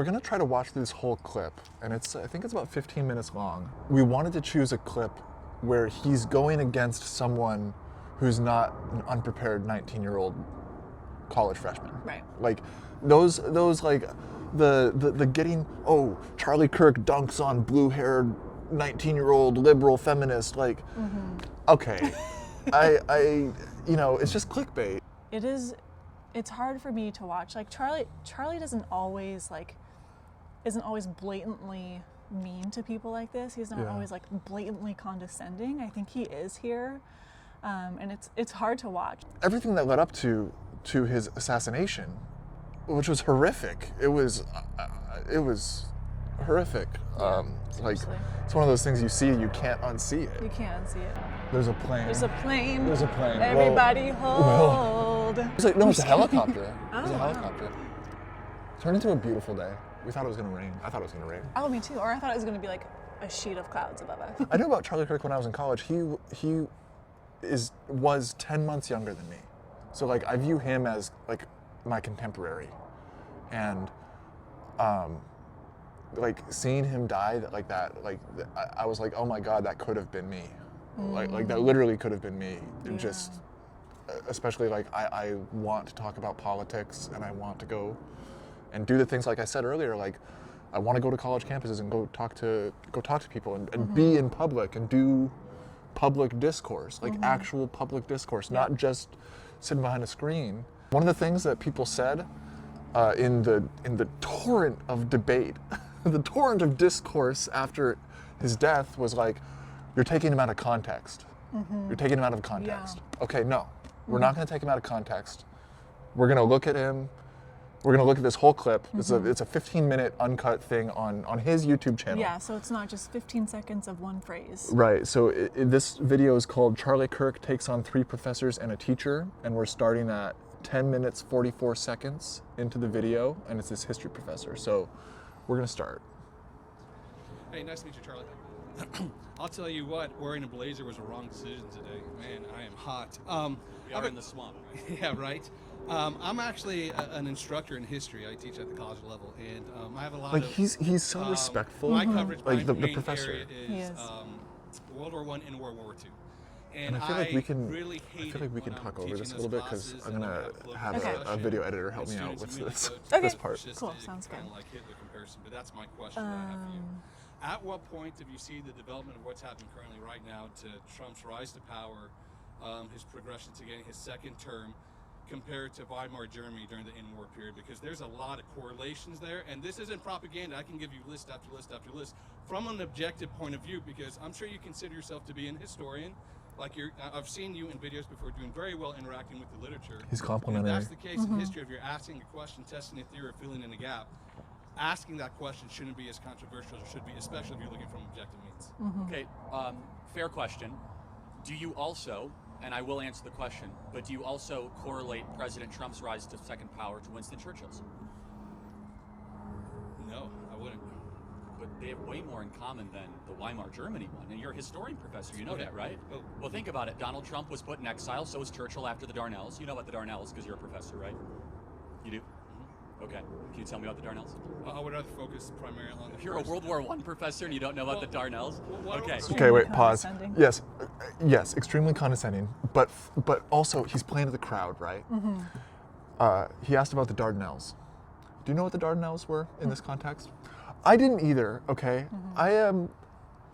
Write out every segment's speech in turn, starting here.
We're gonna try to watch this whole clip, and I think it's about 15 minutes long. We wanted to choose a clip where he's going against someone who's not an unprepared 19-year-old college freshman. Right. Like those like the getting, oh, Charlie Kirk dunks on blue-haired 19-year-old liberal feminist, like, okay, I it's just clickbait. It's hard for me to watch. Like Charlie isn't always blatantly mean to people like this. He's not always like blatantly condescending. I think he is here, and it's hard to watch. Everything that led up to his assassination, which was horrific. It was horrific. Like it's one of those things you see, you can't unsee it. You can't unsee it. There's a plane. There's a plane. There's a plane. Everybody hold. It's like, no, it's a helicopter. It's a helicopter. Turned into a beautiful day. We thought it was gonna rain. I thought it was gonna rain. Oh, me too. Or I thought it was gonna be like a sheet of clouds above us. I knew about Charlie Kirk when I was in college. He was 10 months younger than me. So like I view him as like my contemporary. And like seeing him die like that, I was like, oh my God, that could have been me. Like that literally could have been me. Yeah. Just, especially like I want to talk about politics, and I want to go and do the things like I said earlier. Like I want to go to college campuses and go talk to people and be in public and do public discourse, like actual public discourse, not just sitting behind a screen. One of the things that people said in the torrent of debate, the torrent of discourse after his death was like, you're taking him out of context. You're taking him out of context. Yeah. Okay, no, we're not going to take him out of context. We're going to look at him. We're going to look at this whole clip. It's a 15-minute uncut thing on his YouTube channel. Yeah, so it's not just 15 seconds of one phrase. Right, so this video is called Charlie Kirk Takes on 3 Professors and a Teacher, and we're starting at 10 minutes 44 seconds into the video, and it's this history professor. So we're going to start. Hey, nice to meet you, Charlie. I'll tell you what, wearing a blazer was a wrong decision today. Man, I am hot. We are in the swamp, right? Yeah, right. I'm actually an instructor in history. I teach at the college level, and I have a lot like of... he's so respectful. My coverage, like the main professor. area is World War I and World War II. And I feel like we can. Really I feel like we can talk over this a little bit because I'm gonna have Okay. a video editor help me out with this Okay. this part. Cool, sounds good. Kind of like Hitler comparison, but that's my question that I have for you. At what point do you see the development of what's happening currently right now to Trump's rise to power, his progression to getting his second term, compared to Weimar Germany during the in-war period? Because there's a lot of correlations there, and this isn't propaganda. I can give you list after list after list from an objective point of view, because I'm sure you consider yourself to be an historian. Like I've seen you in videos before doing very well interacting with the literature. He's complimentary. And if that's the case in history, if you're asking a question, testing a theory, or filling in a gap, asking that question shouldn't be as controversial as it should be, especially if you're looking from objective means. Okay, fair question. Do you also, and I will answer the question, but do you also correlate President Trump's rise to second power to Winston Churchill's? No, I wouldn't. But they have way more in common than the Weimar Germany one. And you're a historian professor, you know that, right? Oh. Well, think about it. Donald Trump was put in exile, so was Churchill after the Darnells. You know about the Darnells because you're a professor, right? You do? Okay. Can you tell me about the Darnells? I would rather focus primarily on the If you're a World War I professor and you don't know about the Darnells? Okay. Okay, wait, pause. Condescending. Yes, extremely condescending, but also he's playing to the crowd, right? He asked about the Dardanelles. Do you know what the Dardanelles were in this context? I didn't either, okay? I'm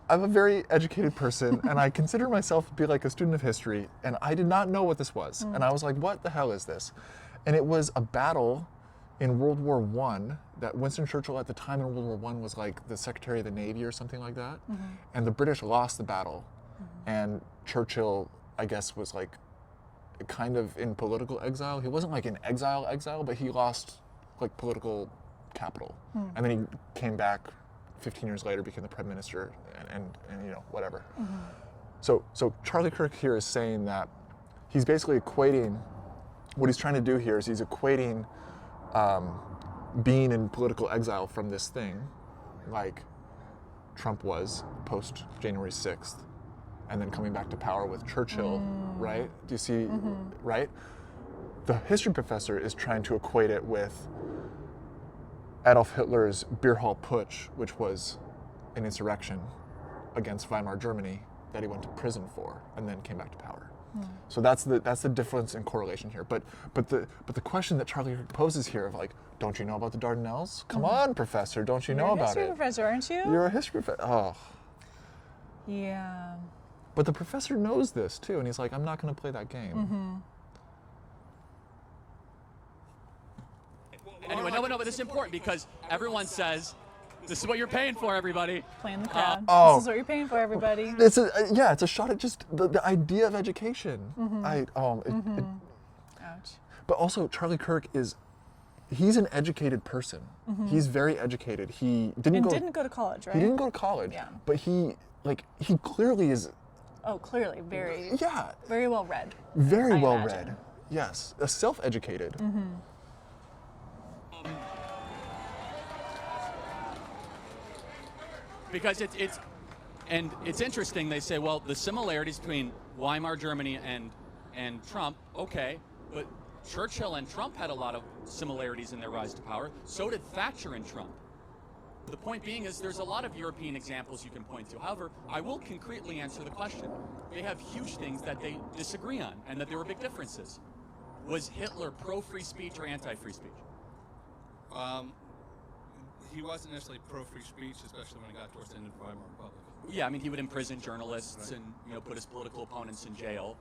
a very educated person, and I consider myself to be like a student of history, and I did not know what this was. And I was like, what the hell is this? And it was a battle in World War I that Winston Churchill at the time in World War I was like the Secretary of the Navy or something like that. And the British lost the battle. And Churchill, I guess, was like kind of in political exile. He wasn't like in exile, but he lost like political capital. And then he came back 15 years later, became the prime minister, and you know, whatever. So Charlie Kirk here is saying that he's basically equating, what he's trying to do here is he's equating being in political exile from this thing, like Trump was post January 6th, and then coming back to power with Churchill, right? Do you see, right? The history professor is trying to equate it with Adolf Hitler's beer hall putsch, which was an insurrection against Weimar Germany that he went to prison for and then came back to power. So that's the difference in correlation here. But the question that Charlie Kirk poses here of like, don't you know about the Dardanelles? Come on, professor, don't you know about You're a it? history professor, aren't you? You're a history professor. Oh. Yeah. But the professor knows this too, and he's like, I'm not going to play that game. Anyway, no, but this is important because everyone says, this is what you're paying for, everybody. Playing the crowd. oh. This is what you're paying for, everybody. It's a shot at just the idea of education. Ouch. But also, Charlie Kirk he's an educated person. He's very educated. He didn't go to college, right? He didn't go to college. Yeah. But he clearly is. Oh, clearly, very well read. Very I well imagine. read. Yes, self-educated. Because it's interesting. They say, well, the similarities between Weimar Germany and Trump, okay, but Churchill and Trump had a lot of similarities in their rise to power. So did Thatcher and Trump. The point being is there's a lot of European examples you can point to. However, I will concretely answer the question. They have huge things that they disagree on and that there were big differences. Was Hitler pro-free speech or anti-free speech? He wasn't necessarily pro-free speech, especially when it got towards the end of the Weimar Republic. Yeah, I mean, he would imprison journalists and put his political opponents in jail.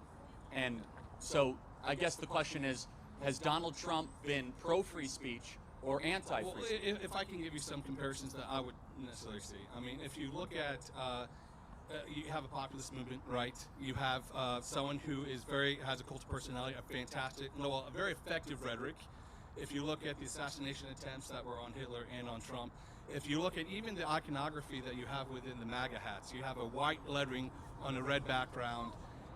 And so I guess the question is, has Donald Trump been pro-free speech or anti-free speech? Well, if I can give you some comparisons that I would necessarily see. I mean, if you look at, you have a populist movement, right? You have someone who has a cult of personality, a very effective rhetoric. If you look at the assassination attempts that were on Hitler and on Trump, if you look at even the iconography that you have within the MAGA hats, you have a white lettering on a red background.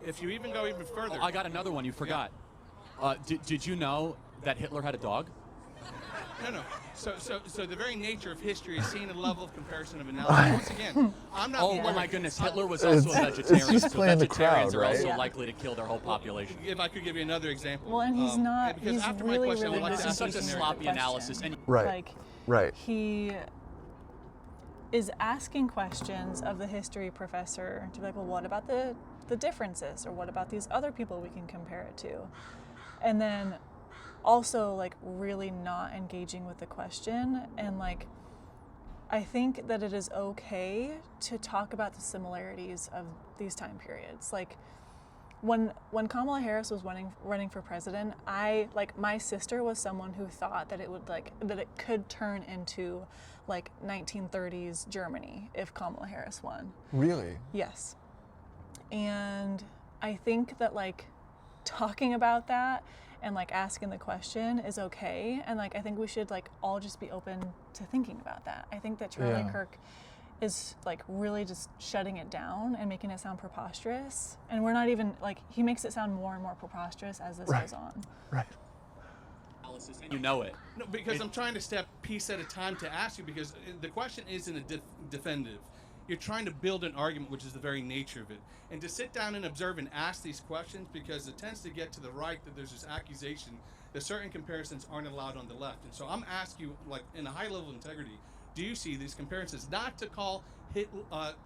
If you even go even further... Oh, I got another one you forgot. Yeah. Did you know that Hitler had a dog? No. So the very nature of history is seeing a level of comparison of analysis. Once again, I'm not... Oh my goodness, Hitler was also a vegetarian. It's just playing the vegetarians crowd, are also right? likely to kill their whole population. If I could give you another example. Well, and he's not. Because He's after really, my question, really I would not like to This is ask such a you answering sloppy the analysis. question. Right. Like, Right. he is asking questions of the history professor to be like, well, what about the differences, or what about these other people we can compare it to, and then also like really not engaging with the question. And like, I think that it is okay to talk about the similarities of these time periods. Like when Kamala Harris was running for president, my sister was someone who thought that it could turn into like 1930s Germany if Kamala Harris won. Really? Yes. And I think that like talking about that and like asking the question is okay. And like, I think we should like all just be open to thinking about that. I think that Charlie Kirk is like really just shutting it down and making it sound preposterous. And we're not even like, he makes it sound more and more preposterous as this goes on. Right. You know it. No, because I'm trying to step piece at a time to ask you, because the question isn't a defensive. You're trying to build an argument, which is the very nature of it. And to sit down and observe and ask these questions, because it tends to get to the right that there's this accusation that certain comparisons aren't allowed on the left. And so I'm asking you, like, in a high level of integrity, do you see these comparisons? Not to call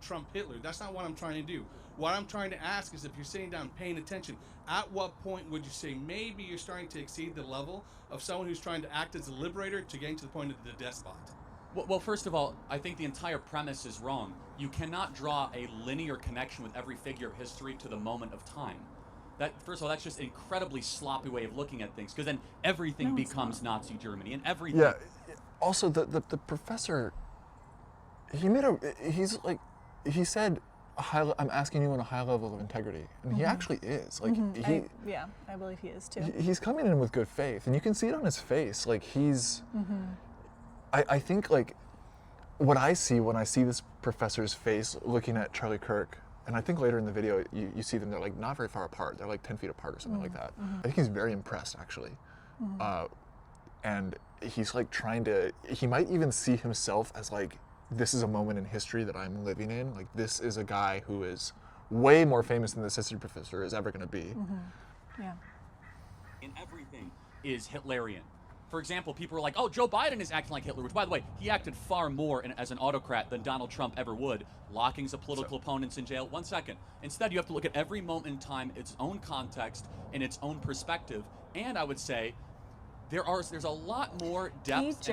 Trump Hitler. That's not what I'm trying to do. What I'm trying to ask is, if you're sitting down paying attention, at what point would you say maybe you're starting to exceed the level of someone who's trying to act as a liberator to getting to the point of the despot? Well, first of all, I think the entire premise is wrong. You cannot draw a linear connection with every figure of history to the moment of time. First of all, that's just an incredibly sloppy way of looking at things, because then everything becomes Nazi Germany, and everything... Yeah. Also, the professor, he said, I'm asking you on a high level of integrity, and he actually is. Like, I believe he is too. He's coming in with good faith, and you can see it on his face. Like, he's... I think, like, what I see when I see this professor's face looking at Charlie Kirk, and I think later in the video you see them, they're like not very far apart. They're like 10 feet apart or something like that. I think he's very impressed, actually. And he's like he might even see himself as like, this is a moment in history that I'm living in. Like, this is a guy who is way more famous than this history professor is ever going to be. Yeah. In everything is Hitlerian. For example, people were like, oh, Joe Biden is acting like Hitler, which, by the way, he acted far more as an autocrat than Donald Trump ever would, locking his political opponents in jail. 1 second. Instead, you have to look at every moment in time, its own context, and its own perspective. And I would say there's a lot more depth.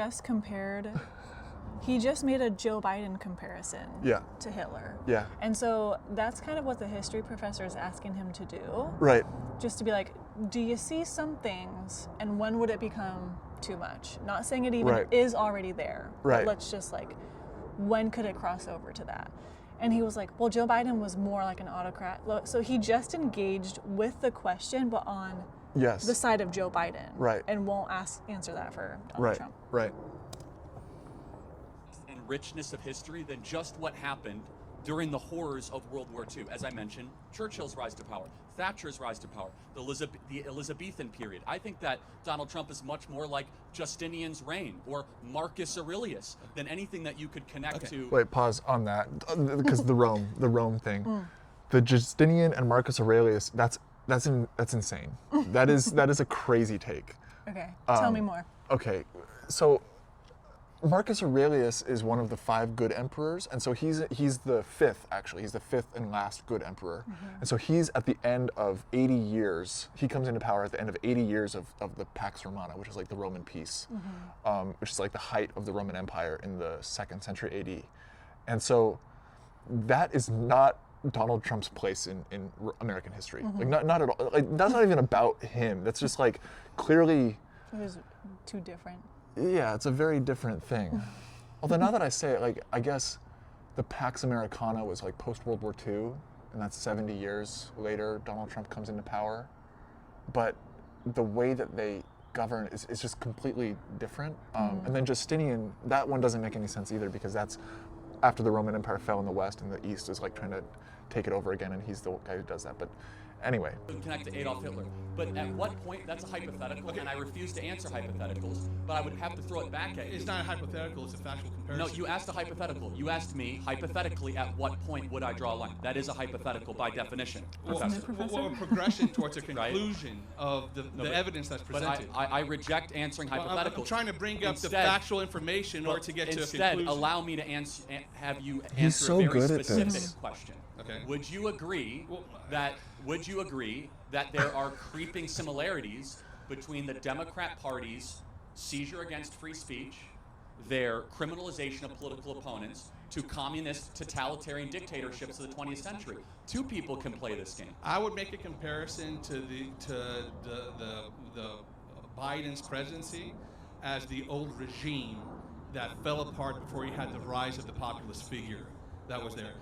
He just made a Joe Biden comparison to Hitler. Yeah. And so that's kind of what the history professor is asking him to do. Right. Just to be like, do you see some things and when would it become too much? Not saying it even is already there. Right. But let's just like, when could it cross over to that? And he was like, well, Joe Biden was more like an autocrat. So he just engaged with the question, but on the side of Joe Biden. Right. And won't answer that for Donald Trump. Right. And richness of history than just what happened during the horrors of World War II. As I mentioned, Churchill's rise to power, Thatcher's rise to power, the Elizabethan period. I think that Donald Trump is much more like Justinian's reign or Marcus Aurelius than anything that you could connect to. Wait, pause on that, because the Rome thing. The Justinian and Marcus Aurelius, that's insane. That is a crazy take. Okay, tell me more. Okay, so Marcus Aurelius is one of the 5 good emperors, and so he's the 5th, actually. He's the 5th and last good emperor. And so he's at the end of 80 years. He comes into power at the end of 80 years of the Pax Romana, which is like the Roman peace, which is like the height of the Roman Empire in the 2nd century AD. And so that is not Donald Trump's place in American history. Like not at all. Like that's not even about him. That's just like clearly. It was too different. Yeah, it's a very different thing. Although now that I say it, like I guess the Pax Americana was like post World War II, and that's 70 years later. Donald Trump comes into power, but the way that they govern is just completely different. And then Justinian, that one doesn't make any sense either because that's after the Roman Empire fell in the West and the East is like trying to take it over again, and he's the guy who does that. But anyway. Connect to Adolf Hitler. But at what point, that's a hypothetical, and I refuse to answer hypotheticals, but I would have to throw it back at you. It's not a hypothetical, it's a factual comparison. No, you asked a hypothetical. You asked me, hypothetically, at what point would I draw a line? That is a hypothetical by definition. Well, a progression towards a conclusion of the evidence that's presented. But I reject answering hypotheticals. I'm trying to bring up the factual information in order to get to a conclusion. Instead, allow me to have you answer a very specific question. Okay. Would you agree that there are creeping similarities between the Democrat Party's seizure against free speech, their criminalization of political opponents, to communist totalitarian dictatorships of the 20th century? 2 people can play this game. I would make a comparison to the Biden's presidency as the old regime that fell apart before he had the rise of the populist figure that was there.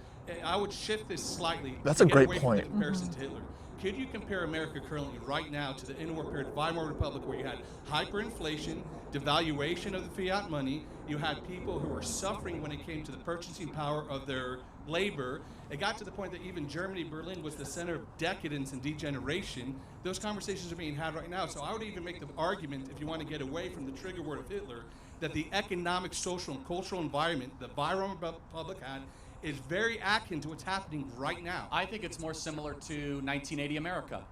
I would shift this slightly. That's a great away point. From the comparison to Hitler. Could you compare America currently, right now, to the interwar period of Weimar Republic, where you had hyperinflation, devaluation of the fiat money, you had people who were suffering when it came to the purchasing power of their labor. It got to the point that even Germany, Berlin, was the center of decadence and degeneration. Those conversations are being had right now. So I would even make the argument, if you want to get away from the trigger word of Hitler, that the economic, social, and cultural environment that Weimar Republic had is very akin to what's happening right now. I think it's more similar to 1980 America.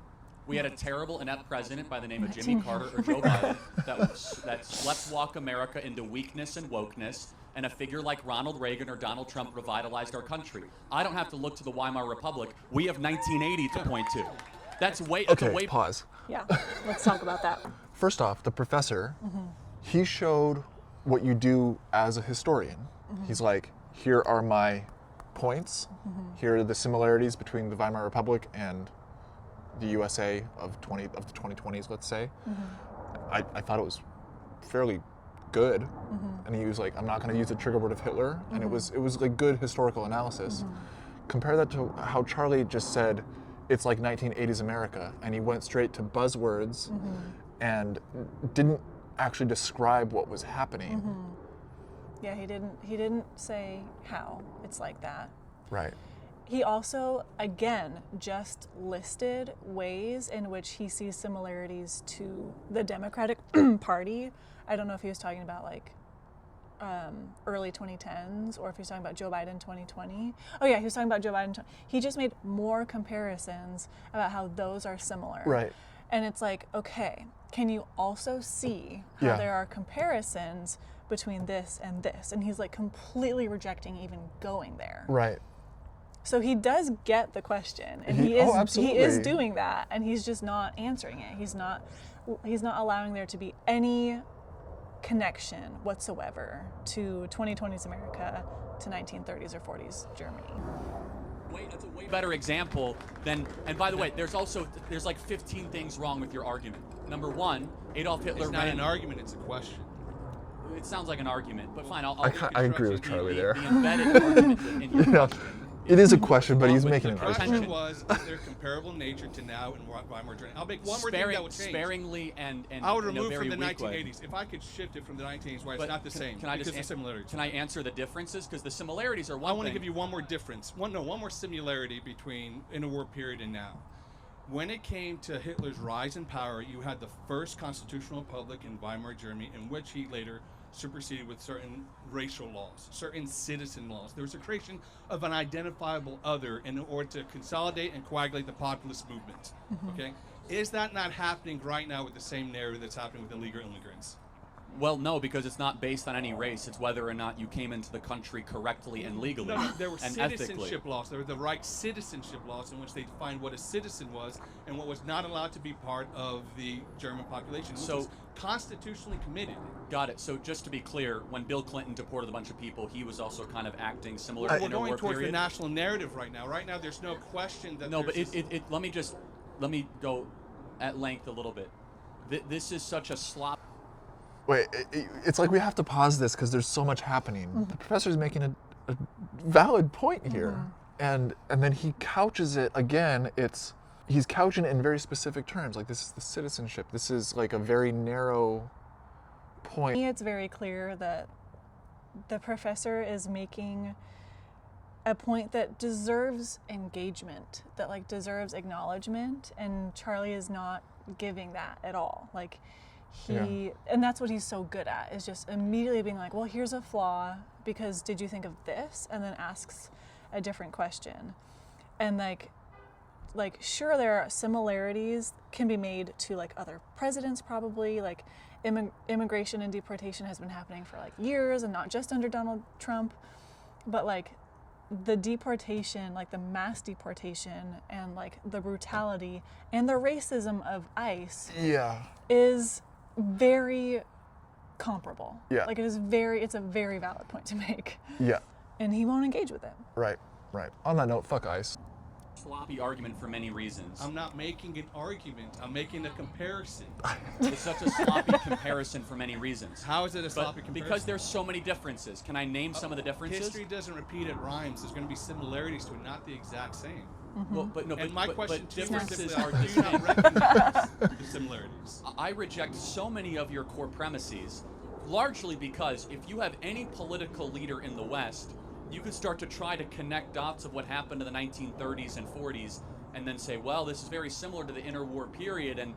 We had a terrible, inept president by the name of Jimmy Carter or Joe Biden that sleptwalked America into weakness and wokeness, and a figure like Ronald Reagan or Donald Trump revitalized our country. I don't have to look to the Weimar Republic. We have 1980 to point to. That's Okay, pause. Yeah, let's talk about that. First off, the professor, he showed what you do as a historian. He's like, here are my points. Here are the similarities between the Weimar Republic and the USA of the 2020s, let's say. I thought it was fairly good. And he was like, I'm not going to use the trigger word of Hitler. And it was like good historical analysis. Compare that to how Charlie just said, it's like 1980s America. And he went straight to buzzwords and didn't actually describe what was happening. Yeah, he didn't say how it's like that. Right. He also, again, just listed ways in which he sees similarities to the Democratic Party. I don't know if he was talking about like early 2010s or if he was talking about Joe Biden 2020. Oh yeah, he was talking about Joe Biden. He just made more comparisons about how those are similar. Right. And it's like, okay, can you also see how Yeah. there are comparisons between this and this? And he's like completely rejecting even going there. Right. So he does get the question, and He- he is oh, absolutely. he is doing that, and he's just not answering it. He's not allowing there to be any connection whatsoever to 2020s America to 1930s or 40s Germany. That's a way better example than. And by the way, there's like 15 things wrong with your argument. Number one, Adolf Hitler It's not ran. an argument, it's a question. It sounds like an argument, but fine. I agree with Charlie there. The embedded argument in your Yeah. question. It is a question, but he's With making the an argument. The question was, is there comparable nature to now in Weimar Germany? I'll make one more thing that would change. Sparingly and I would in a remove very from the weak way. 1980s. If I could shift it from the 1980s where But it's not the same, Can I because just of similarities. Can I answer the differences? Because the similarities are one I want to thing. give you one more difference. One more similarity between interwar period and now. When it came to Hitler's rise in power, you had the first constitutional republic in Weimar Germany, in which he later superseded with certain racial laws, certain citizen laws. There was a creation of an identifiable other in order to consolidate and coagulate the populist movement. Okay, is that not happening right now with the same narrative that's happening with illegal immigrants? Well, no, because it's not based on any race. It's whether or not you came into the country correctly and legally No, there were and citizenship ethically. laws. There were the right citizenship laws in which they defined what a citizen was and what was not allowed to be part of the German population, which So- was constitutionally committed. Got it. So just to be clear, when Bill Clinton deported a bunch of people, he was also kind of acting similar to We're the going interwar towards period. the national narrative right now. Right now, there's no question that No, but there's this- let me go at length a little bit. This is such a slop. Wait, it's like we have to pause this because there's so much happening. Mm-hmm. The professor's making a valid point here, and then he couches it again. He's couching it in very specific terms. Like, this is the citizenship. This is like a very narrow To point. me, it's very clear that the professor is making a point that deserves engagement, that like deserves acknowledgement, and Charlie is not giving that at all. Like and that's what he's so good at, is just immediately being like, well, here's a flaw because did you think of this? And then asks a different question. And like sure, there are similarities can be made to like other presidents, probably like immigration and deportation has been happening for like years and not just under Donald Trump, but like the deportation, like the mass deportation and like the brutality and the racism of ICE Yeah. is very comparable. Yeah. Like it's a very valid point to make. Yeah. And he won't engage with it. Right. On that note, fuck ICE. Sloppy argument for many reasons. I'm not making an argument. I'm making a comparison. It's such a sloppy comparison for many reasons. How is it a But sloppy comparison? because there's so many differences. Can I name some of the differences? History doesn't repeat, it rhymes. There's going to be similarities to it, not the exact same. Well, but no, And my but question to you is differences simply, are do you not recognize the similarities? I reject so many of your core premises, largely because if you have any political leader in the West, you could start to try to connect dots of what happened in the 1930s and 40s, and then say, well, this is very similar to the interwar period, and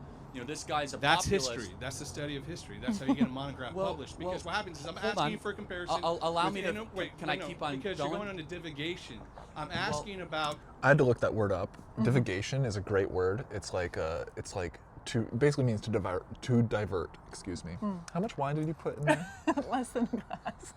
this guy's a That's populist. history. That's the study of history. That's how you get a monograph published. Because what happens is I'm hold asking on. you for a comparison. Allow with me to. Can I keep on because going? you're going on a divagation. I'm asking about. I had to look that word up. Divagation is a great word. It's like to basically means to divert. Excuse me. How much wine did you put in there? Less than a glass.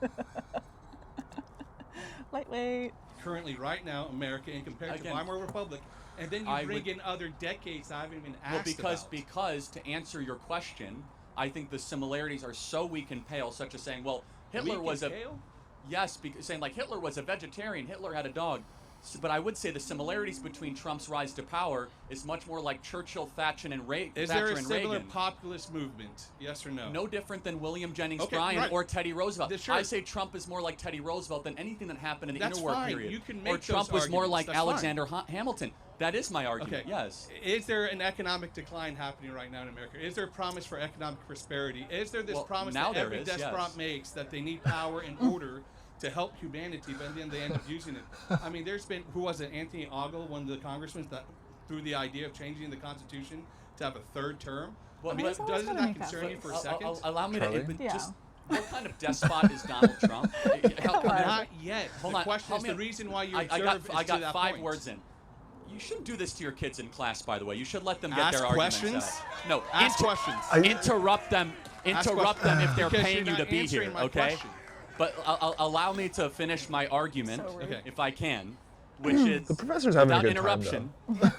Lightweight. Currently, right now, America, in compared to Again, Weimar Republic, and then I you bring would- in other decades I haven't even Well, asked because about. to answer your question, I think the similarities are so weak and pale, such as saying, well, Hitler Weak was and a pale? yes, saying like Hitler was a vegetarian, Hitler had a dog. But I would say the similarities between Trump's rise to power is much more like Churchill, Thatcher, and Reagan. Is there a similar populist movement? Yes or no? No different than William Jennings Okay, Bryan right. or Teddy Roosevelt. Sure. I say Trump is more like Teddy Roosevelt than anything that happened in the That's interwar fine. period. You can or make Trump those was more arguments. like That's fine. Alexander Hamilton. That is my argument. Okay. Yes. Is there an economic decline happening right now in America? Is there a promise for economic prosperity? Is there this Well, promise now that there every is, despot yes. makes that they need power and order to help humanity, but then they end up using it? I mean, there's been, who was it, Anthony Ogle, one of the congressmen that threw the idea of changing the Constitution to have a third term? Well, I mean, He's always doesn't gonna that be concern you for a Catholic. second? Allow me Charlie? to but Yeah. just what kind of despot is Donald Trump? on. Not yet. Hold the on, question help is me the out. reason why you I observe got is to that 5 point. words in. You shouldn't do this to your kids in class, by the way. You should let them get Ask their arguments questions? out. No, Ask questions. interrupt them. Interrupt them if they're Because paying you're you to not be answering here, my okay? question. But allow me to finish my argument, So rude. Okay. if I can, which is The professor's having a without good time, interruption.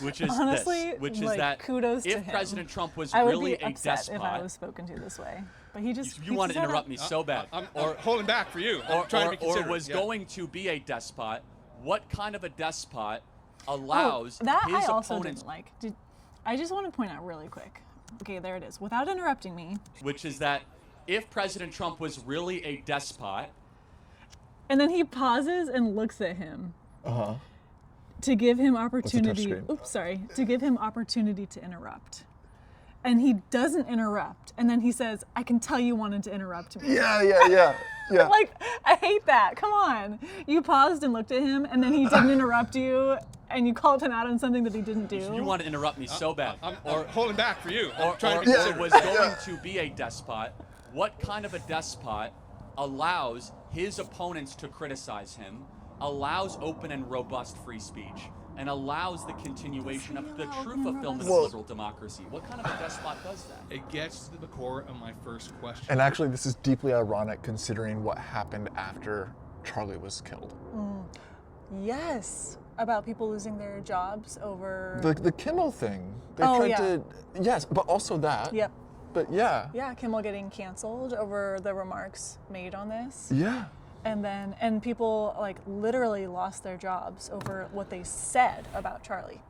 Which is Honestly, this, which is like, that kudos to if him. President Trump was I would really be a upset despot, if I was spoken to this way. But he just you want to interrupt me so bad, I'm holding back for you. I'm trying to be or considerate. was Yeah. going to be a despot, what kind of a despot allows that his I also opponents, didn't like. I just want to point out really quick. Okay, there it is. Without interrupting me. which is that if President Trump was really a despot, And then he pauses and looks at him Uh-huh. to give him a opportunity. touchscreen? Oops, sorry. To give him opportunity to interrupt. And he doesn't interrupt. And then he says, I can tell you wanted to interrupt me. Yeah. Like, I hate that. Come on. You paused and looked at him, and then he didn't interrupt you, and you called him out on something that he didn't do. you want to interrupt me so bad, I'm holding back for you. I'm or trying to be considerate. was going to be a despot, what kind of a despot allows his opponents to criticize him, allows open and robust free speech, and allows the continuation of the true fulfillment of Well- liberal democracy? What kind of a despot does that? It gets to the core of my first question. And actually, this is deeply ironic considering what happened after Charlie was killed. Yes. About people losing their jobs over. The Kimmel thing. They Oh, tried yeah. to. Yes, but also that. Yep. But yeah. Yeah, Kimmel getting canceled over the remarks made on this. Yeah. And people like literally lost their jobs over what they said about Charlie.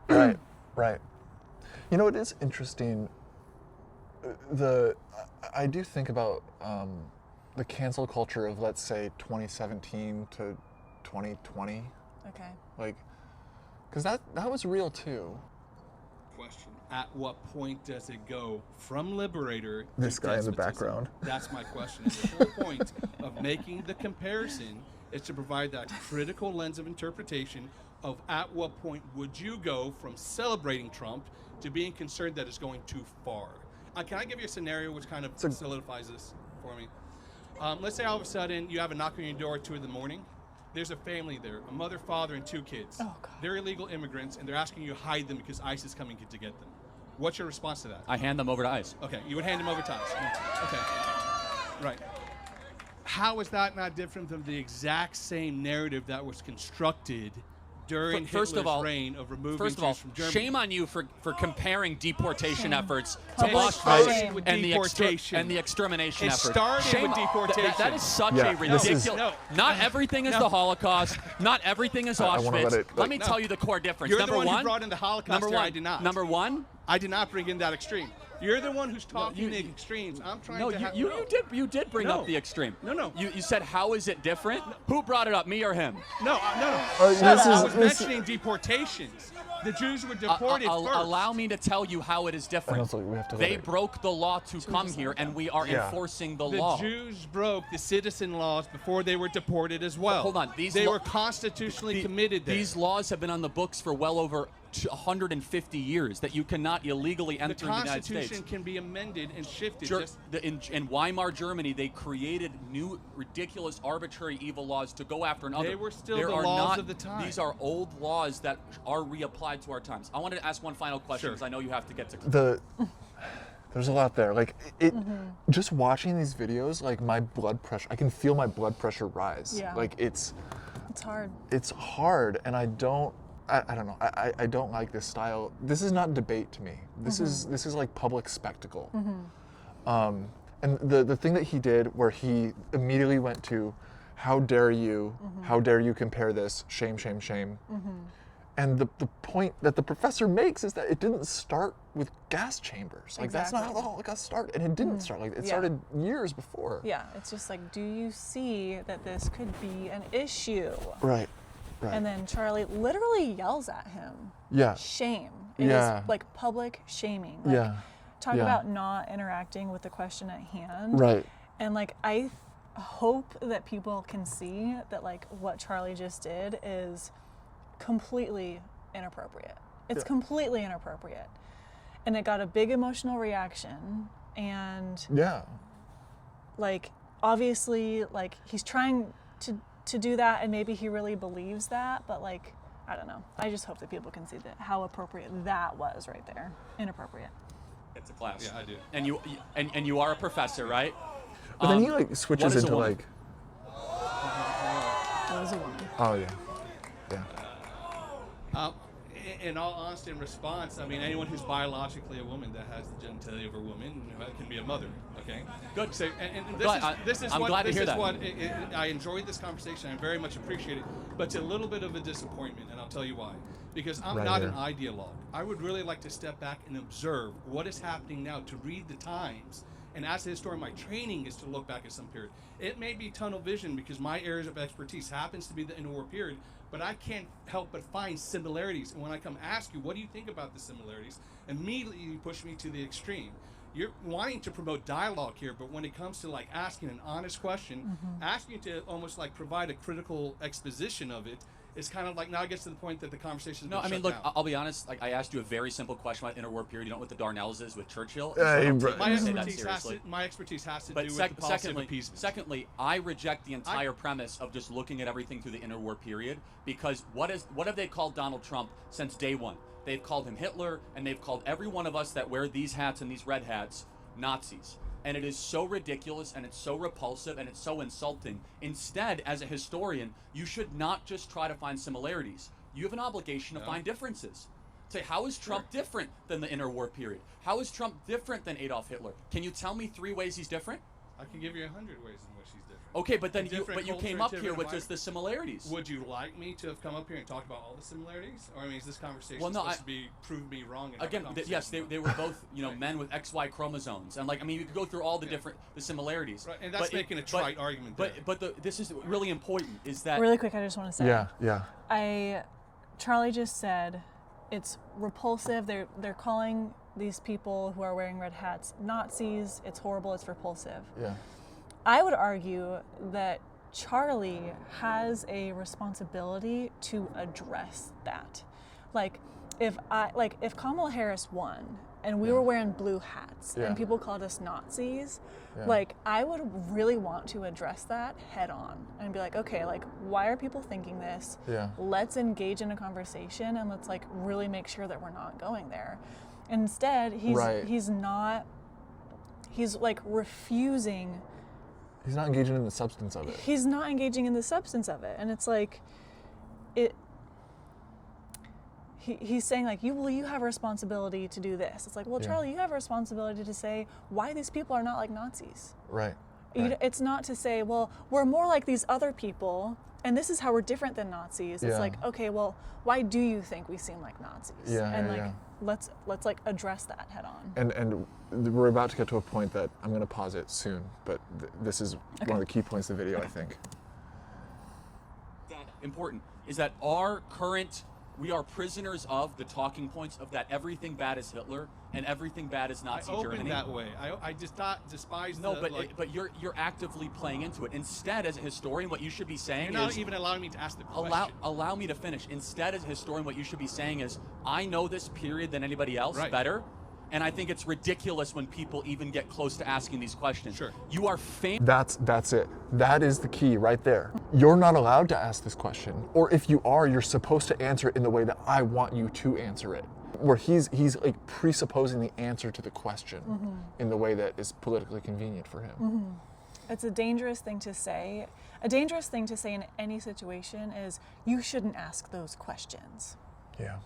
Right. You know, it is interesting. I do think about the cancel culture of, let's say, 2017 to 2020. Okay. Like, because that was real too. Question. At what point does it go from liberator to This guy in the despotism? background. That's my question. And the whole point of making the comparison is to provide that critical lens of interpretation of at what point would you go from celebrating Trump to being concerned that it's going too far. Can I give you a scenario which kind of solidifies this for me? Let's say all of a sudden you have a knock on your door at 2 a.m. There's a family there, a mother, father, and 2 kids. Oh, God. They're illegal immigrants, and they're asking you to hide them because ICE is coming to get them. What's your response to that? I hand them over to ICE. Okay, you would hand them over to ICE. Okay, right. How is that not different from the exact same narrative that was constructed during First Hitler's of all, reign of removing First of all, Jews from Germany? shame on you for comparing deportation efforts to Public Auschwitz shame. With and deportation. the extermination It efforts. started Shame with on- deportation. That is such Yeah, a this is- ridiculous. No. Not everything is No. the Holocaust. Not everything is I wanna Auschwitz. let it, Let me no. tell you the core difference. You're Number the one one, who brought in the Holocaust number here, one, I did not. Number one. I did not bring in that extreme. You're the one who's talking you- the extremes. I'm trying No, to have... you did bring No. up the extreme. No. You said how is it different? Who brought it up, me or him? No. This I was is mentioning deportations. The Jews were deported first. Allow me to tell you how it is different. also, we have to let They it- broke the law to come here, and we are Yeah. enforcing the The law. Jews broke the citizen laws before they were deported as well. Hold on, They were constitutionally committed there. These laws have been on the books for well over 150 years that you cannot illegally the enter the United Constitution States. can be amended and shifted. In Weimar Germany, they created new, ridiculous, arbitrary, evil laws to go after another. They were still There the are laws not, of the time. These are old laws that are reapplied to our times. I wanted to ask one final question Sure. because I know you have to get to. There's a lot there. Like just watching these videos, like my blood pressure, I can feel my blood pressure rise. Yeah. Like it's hard. it's hard, and I don't know. I don't like this style. This is not debate to me. This is like public spectacle. And the thing that he did, where he immediately went to, how dare you? How dare you compare this? Shame, shame, shame. And the point that the professor makes is that it didn't start with gas chambers. Like that's not how the Holocaust started, and it didn't start like that. It started years before. Yeah, it's just like, do you see that this could be an issue? Right. And then Charlie literally yells at him. Yeah. Shame. It Yeah. is like public shaming. Like, Yeah. Talk Yeah. about not interacting with the question at hand. Right. And like, I hope that people can see that like what Charlie just did is completely inappropriate. It's completely inappropriate. And it got a big emotional reaction. And Yeah. like, obviously, like he's trying to do that, and maybe he really believes that, but like, I don't know. I just hope that people can see that how appropriate that was right there. Inappropriate. It's a class. Yeah, I do. And you are a professor, right? But then he what switches is a into woman? That was a woman. oh yeah, yeah. In all honesty and response, I mean, anyone who's biologically a woman that has the genitalia of a woman can be a mother. Okay. Good. So, and I'm glad to hear that. I enjoyed this conversation. I very much appreciate it, but it's a little bit of a disappointment, and I'll tell you why. Because I'm Right not here. an ideologue. I would really like to step back and observe what is happening now, to read the times. And as a historian, my training is to look back at some period. It may be tunnel vision because my areas of expertise happens to be the interwar period, but I can't help but find similarities. And when I come ask you, what do you think about the similarities? Immediately you push me to the extreme. You're wanting to promote dialogue here, but when it comes to like asking an honest question, asking to almost like provide a critical exposition of it, it's kind of like now it gets to the point that the conversation is No, I mean, shut look, down. I'll be honest. Like, I asked you a very simple question about interwar period. You know what the Darnells is with Churchill? Hey, bro. My Say that expertise, seriously. my expertise has to But do with the policy of appeasement. secondly, I reject the entire premise of just looking at everything through the interwar period, because what have they called Donald Trump since day one? They've called him Hitler, and they've called every one of us that wear these hats and these red hats Nazis. And it is so ridiculous, and it's so repulsive, and it's so insulting. Instead, as a historian, you should not just try to find similarities. You have an obligation to find differences. Say, how is Trump different than the interwar period? How is Trump different than Adolf Hitler? Can you tell me 3 ways he's different? I can give you 100 ways in which he's different. Okay, but then Different you culture, came up here different with just the similarities. Would you like me to have come up here and talked about all the similarities? Or I mean, is this conversation Well, no, supposed to be prove me wrong? And have a Again, yes, conversation? they were both, men with XY chromosomes, and like, I mean, you could go through all the the similarities. Right, and that's making a trite argument there. But this is really important. Is that Really quick, I just want to say. Yeah. Charlie just said it's repulsive. They're calling these people who are wearing red hats Nazis. It's horrible. It's repulsive. Yeah. I would argue that Charlie has a responsibility to address that. Like if Kamala Harris won and we were wearing blue hats Yeah. and people called us Nazis, Yeah. like I would really want to address that head on and be like, okay, like why are people thinking this? Yeah. Let's engage in a conversation and let's like really make sure that we're not going there. Instead, he's like refusing. He's not engaging in the substance of it. He's not engaging in the substance of it, and it's like, he's saying like, you have a responsibility to do this. It's like, well, Yeah. Charlie, you have a responsibility to say why these people are not like Nazis. Right. It's not to say, well, we're more like these other people, and this is how we're different than Nazis. It's Yeah. like, okay, well, why do you think we seem like Nazis? Yeah, and yeah, like, yeah. let's like address that head on. And we're about to get to a point that I'm going to pause it soon, but this is one of the key points of the video, I think. important is that we are prisoners of the talking points of that everything bad is Hitler and everything bad is Nazi I open Germany. that way. I just despise. No, the, but you're actively playing into it. Instead, as a historian, what you should be saying you're not is even allowing me to ask the question. allow me to finish. Instead, as a historian, what you should be saying is, I know this period than anybody else Right. better, and I think it's ridiculous when people even get close to asking these questions. Sure. You are famous. That's it. That is the key right there. You're not allowed to ask this question, or if you are, you're supposed to answer it in the way that I want you to answer it. Where he's like presupposing the answer to the question in the way that is politically convenient for him. It's a dangerous thing to say. A dangerous thing to say in any situation is you shouldn't ask those questions. Yeah.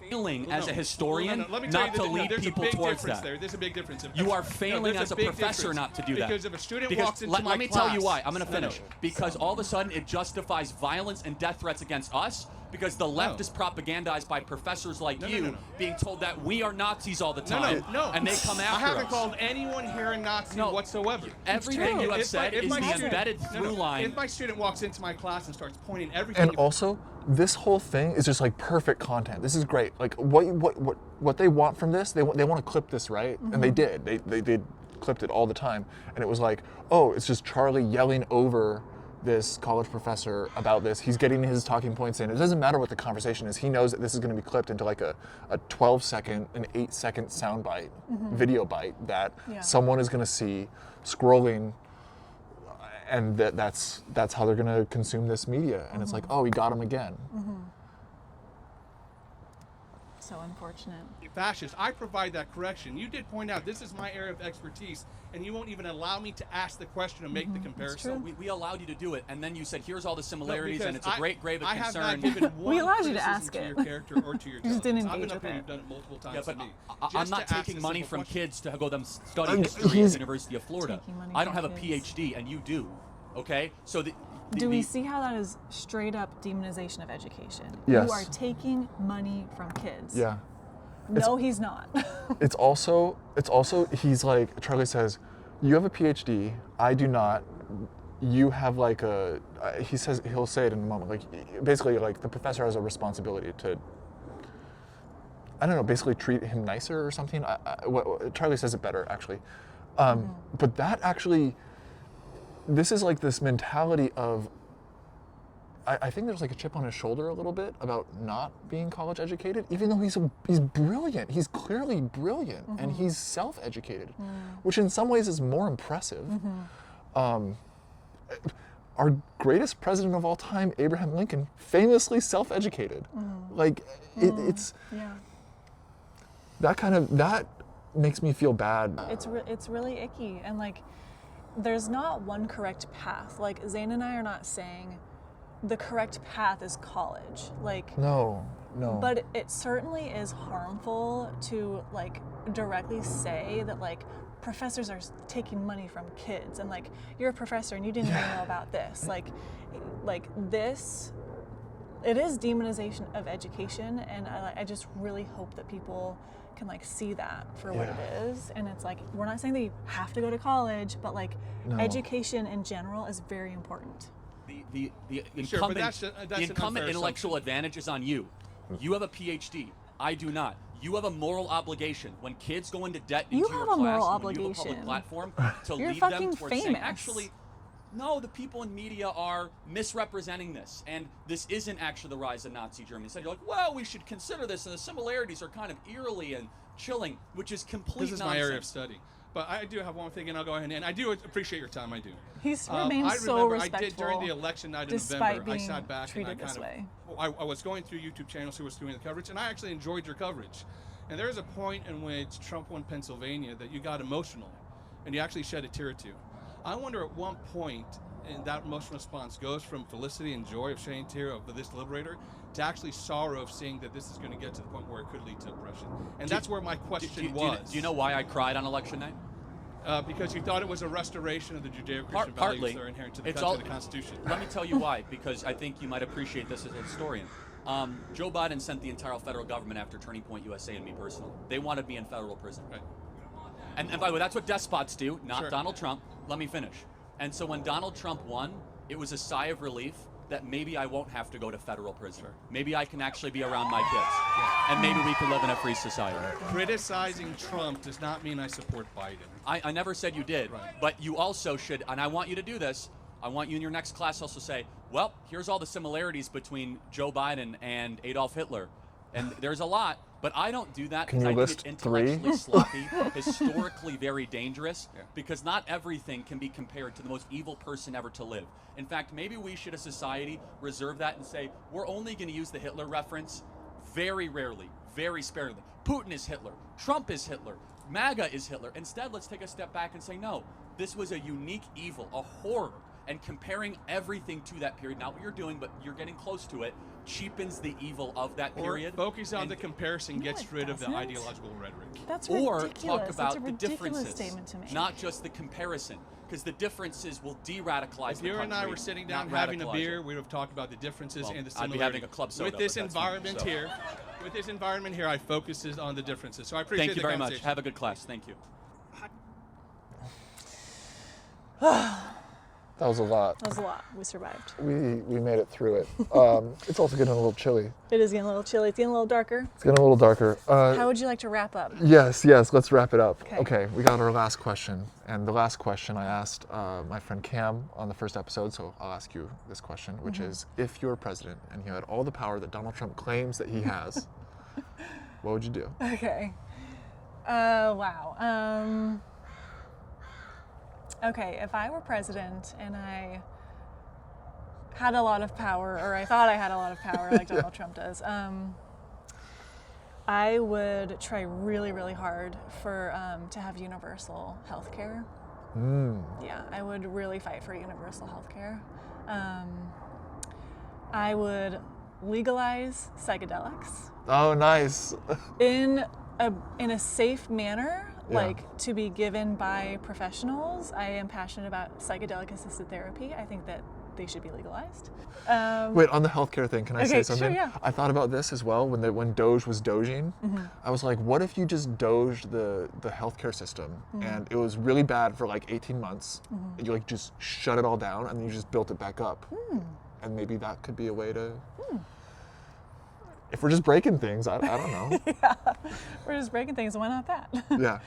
Failing as a historian Let me tell not you to lead there's people a big towards difference that. there. There's a big difference. You are failing there's as a big professor difference. not to do that. Because if a student Because walks into let my me class, tell you why. I'm going to No, no. finish. Because all of a sudden it justifies violence and death threats against us. Because the left is propagandized by professors like you, being told that we are Nazis all the time. No. And they come after us. I haven't called anyone here a Nazi whatsoever. Everything you have If said if is my the student- embedded through line. If my student walks into my class and starts pointing everything, And also, this whole thing is just like perfect content. This is great. Like what they want from this, they want to clip this, right? And they did. They clipped it all the time. And it was like, oh, it's just Charlie yelling over this college professor about this. He's getting his talking points in. It doesn't matter what the conversation is. He knows that this is going to be clipped into like a 12-second, an 8-second soundbite, video bite that someone is going to see scrolling and that's how they're going to consume this media. And it's like, oh, we got him again. So unfortunate. Fascist, I provide that correction. You did point out this is my area of expertise, and you won't even allow me to ask the question and make the comparison. We allowed you to do it, and then you said, here's all the similarities, No, and it's a great grave of I concern. have not given one We allowed you to criticism ask to it. your character or to your You just didn't intelligence. I've been engage up here, with you've done it multiple times Yeah, but to me. I'm Just not to ask taking a money simple from question. kids to go them study I'm- history at he's- the University of Florida. Taking money I don't from have a kids. PhD, and you do. Okay, so Do we see how that is straight up demonization of education? Yes. You are taking money from kids. Yeah. No, he's not. It's also he's like, Charlie says, you have a PhD, I do not. You have like he'll say it in a moment, like basically like the professor has a responsibility to, I don't know, basically treat him nicer or something. Charlie says it better actually. But that actually, this is like this mentality of, I think there's like a chip on his shoulder a little bit about not being college educated, even though he's brilliant. He's clearly brilliant, and he's self-educated, which in some ways is more impressive. Our greatest president of all time, Abraham Lincoln, famously self-educated. Like it's Yeah. that makes me feel bad. It's really icky, and like there's not one correct path. Like Zane and I are not saying the correct path is college. Like No. but it certainly is harmful to like directly say that like professors are taking money from kids, and like you're a professor and you didn't even know about this. Like this, it is demonization of education, and I just really hope that people can like see that for what it is. And it's like, we're not saying that you have to go to college, but like No. education in general is very important. the Sure, but incumbent, that's an the incumbent unfair intellectual advantage is on you. You have a PhD. I do not. You have a moral obligation. When kids go into debt into You your have a class, moral and when you have a public obligation. platform to You're lead them fucking towards saying, famous. actually, no, the people in media are misrepresenting this, and this isn't actually the rise of Nazi Germany. Instead, you're like, well, we should consider this, and the similarities are kind of eerily and chilling, which is complete This is nonsense. my area of study. But I do have one thing, and I'll go ahead and I do appreciate your time. I do. He's I remains so remember respectful. I did during the election night in despite November. I being sat back and I treated this way. I was going through YouTube channels who was doing the coverage, and I actually enjoyed your coverage. And there was a point in which Trump won Pennsylvania that you got emotional, and you actually shed a tear or two. I wonder at one point, and that emotional response goes from felicity and joy of shedding a tear of this liberator to actually sorrow of seeing that this is going to get to the point where it could lead to oppression. And that's where my question was. Do you know why I cried on election night? Because you thought it was a restoration of the Judeo-Christian values Partly. that are inherent to the It's country, the Constitution. Let me tell you why, because I think you might appreciate this as a historian. Joe Biden sent the entire federal government after Turning Point USA and me personally. They wanted me in federal prison. Right. And by the way, that's what despots do, not Sure. Donald Trump. Let me finish. And so when Donald Trump won, it was a sigh of relief that maybe I won't have to go to federal prison. Sure. Maybe I can actually be around my kids. And maybe we can live in a free society. Criticizing Trump does not mean I support Biden. I never said you did, Right. but you also should, and I want you to do this, I want you in your next class also say, well, here's all the similarities between Joe Biden and Adolf Hitler. And there's a lot, but I don't do that Can because you I list think it's three? intellectually sloppy, historically very dangerous, Yeah. because not everything can be compared to the most evil person ever to live. In fact, maybe we should, as a society, reserve that and say, we're only going to use the Hitler reference very rarely, very sparingly. Putin is Hitler. Trump is Hitler. MAGA is Hitler. Instead, let's take a step back and say, no, this was a unique evil, a horror, and comparing everything to that period, not what you're doing, but you're getting close to it, cheapens the evil of that period. Or focus on And- the comparison, No, gets it rid of the doesn't. ideological rhetoric. That's or ridiculous. talk That's about a the ridiculous differences, statement to make. not just the comparison, because the differences will de-radicalize If the you and I country, were sitting not down having a radicalize beer, it. we would have talked about the differences Well, and the I'd be similarities. having a club soda, With this but that's fine, environment so. here, with this environment here, I focuses on the differences. So I appreciate Thank you the very much. conversation. Have a good class. Thank you. That was a lot. That was a lot. We survived. We made it through it. It's also getting a little chilly. It is getting a little chilly. It's getting a little darker. It's getting a little darker. How would you like to wrap up? Yes, let's wrap it up. Okay. Okay, we got our last question. And the last question I asked my friend Cam on the first episode, so I'll ask you this question, which is, if you were president and you had all the power that Donald Trump claims that he has, what would you do? Okay. Wow. Okay, if I were president and I had a lot of power, or I thought I had a lot of power like Donald Trump does, I would try really, really hard for to have universal health care. Yeah, I would really fight for universal health care. I would legalize psychedelics Oh, nice. in a safe manner, Yeah. like to be given by professionals. I am passionate about psychedelic assisted therapy. I think that they should be legalized. Wait, on the healthcare thing, can I say Okay, something? sure, yeah. I thought about this as well when Doge was doging. I was like, what if you just doged the healthcare system and it was really bad for like 18 months? You like just shut it all down and then you just built it back up. And maybe that could be a way to. If we're just breaking things, I don't know. Yeah, we're just breaking things. Why not that? Yeah.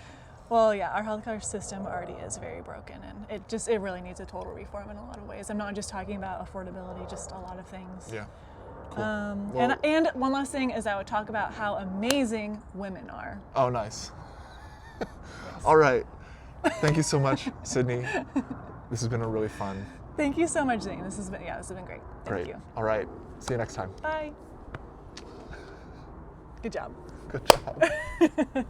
Well, yeah, our healthcare system already is very broken, and it really needs a total reform in a lot of ways. I'm not just talking about affordability, just a lot of things. Yeah. Cool. Well- And one last thing is I would talk about how amazing women are. Oh, nice. All right. Thank you so much, Sydney. This has been a really fun. Thank you so much, Zane. This has been great. Thank Great. you. All right. See you next time. Bye. Good job. Good job.